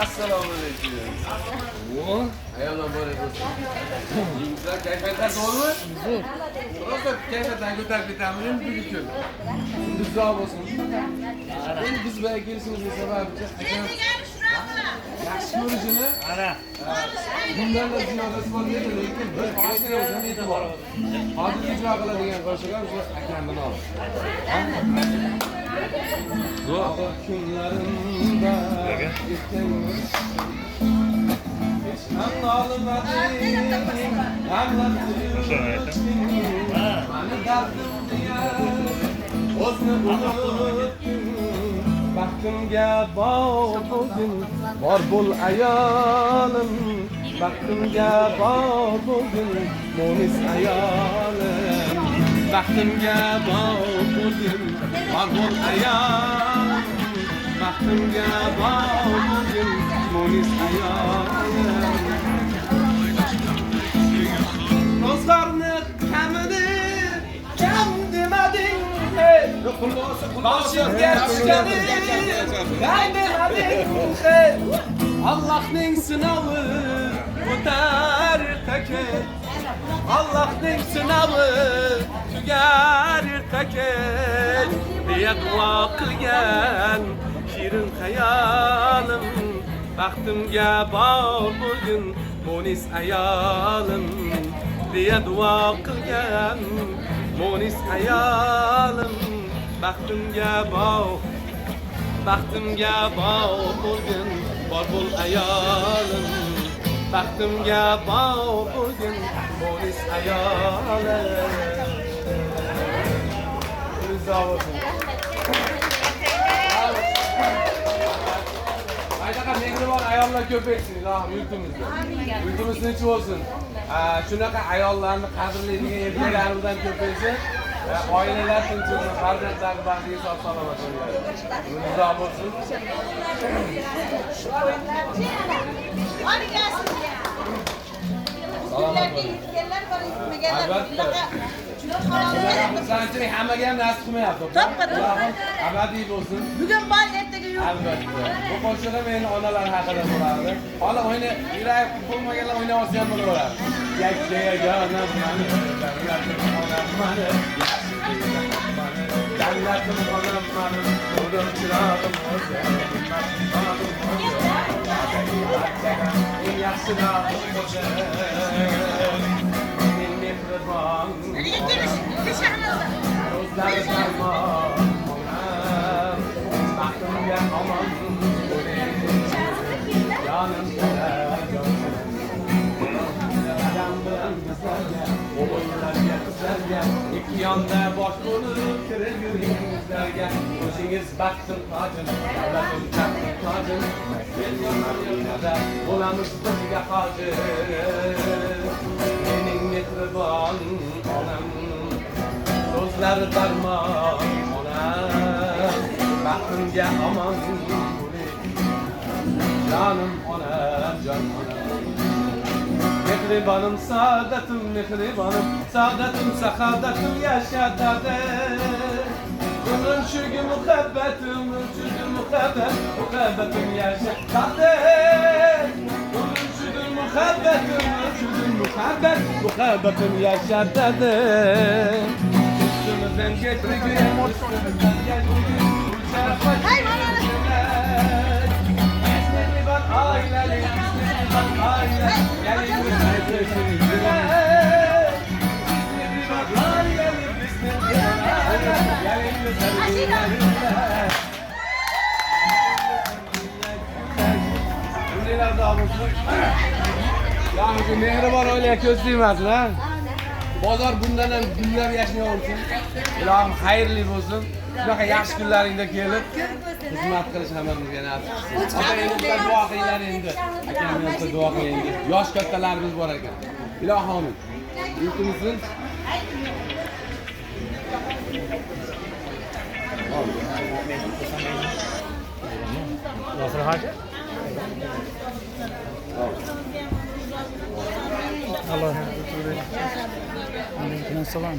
Assalomu alaykum. O, ayollar bor edi. Sizlar kayfiyatlar to'g'rimi? Zo'r. Rosa kayfiyatdan ko'tarib ketamiz endi bugun kun. Kunduzroq bo'lsin. Endi biz bilan kelishimizning sababi akam yaxshi ko'rishini, bundan da ziyodasi bor edi, lekin bir ozgina o'zim e'tibor. Hozir ijro qiladigan qo'shiqlar o'sha akamdan oldi. Zo'r kunlarimda Baxtimga bor bo'l ayolim, baxtimga bor bo'lgin mo'nis ayolim, baxtimga bor bo'lgin ayolim, baxtimga bor bo'lgin mo'nis ayolim. Rozlarni kamini kam demading, boshimga tushgani kam demading. Allohning sinovi o'tar ertaga, Allohning sinovi tugar ertaga deya duo qilgan shirin xayolim. Baxtimga bor bo'lgin mo'nis ayolim deya duo qilgan mo'nis ayolim. Baxtimga bor bo'lgin bor bo'l ayolim, baxtimga bor bo'lgin mo'nis ayolim. Aytaqa mehribon ayollar ko'paysin, ilohim yurtimizda. Yurtimiz tinch bo'lsin. Shunaqa ayollarni qadrlaydigan erkaklar bilan ko'paysin. Oilalar tinch bo'lsin, farzandlar baxtiga sog' salomat bo'lsin. Umrlar bo'lsin. Sanchilik hammaga ham nasib qilmayapti. Abadiy bo'lsin. Bugun bor, ertaga yo'q. Albatta. Bu qo'shiqda meni onalar haqida bo'lardi. Hali o'yna, yurak bo'lmaganlar o'ynab olsa ham bo'laveradi. Yakkayonim mani, davlatim onam mani, davlatim onam mani, nurim chirog'im o'zi, eng yaxshi navim o'zi. Men mehribon, o'zlari farmon, onam, baxtimga omon bo'ling, jonim ikki yonda bosh bo'lib kirib yuring bizlarga. O'zingiz baxtim tojim, davlatim taxtim tojim, Madinada bo'lamiz bizga hojim. Mening mehribon onam, so'zlari darmon onam, baxtimga omon bo'ling, jonim onam, jon onam. Mehribanım, saadetim, mehribanım, saadetim, saadetim yaşadı. Bunun çünkü muhabbetim, muhabbetim yaşadı. Bunun çünkü muhabbetim yaşadı. Üstümüzden getirdim, üstümüzden getirdim. Mehriban aileli, mehriban aileli. Yani mehribon oilaya ko'z tegmasin, ha? Bozor bundan ham gullab yashnaversin. Ilohim xayrli bo'lsin. Shunaqa yaxshi kunlaringda kelib xizmat qilish hammamizga nasib qilsin. Ota-onangizga duo qilinglar endi. Akamizga duo qiling. Yosh kattalarimiz bor ekan. Ilohim amin. Yurtimizni Nasıl hacı? Allah'a emanet. Aleyküm selam.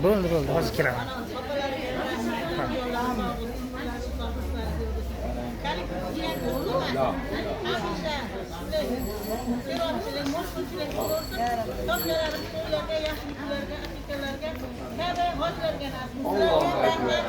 Bo'ldi, hozir kiraman. Allahu Ekber.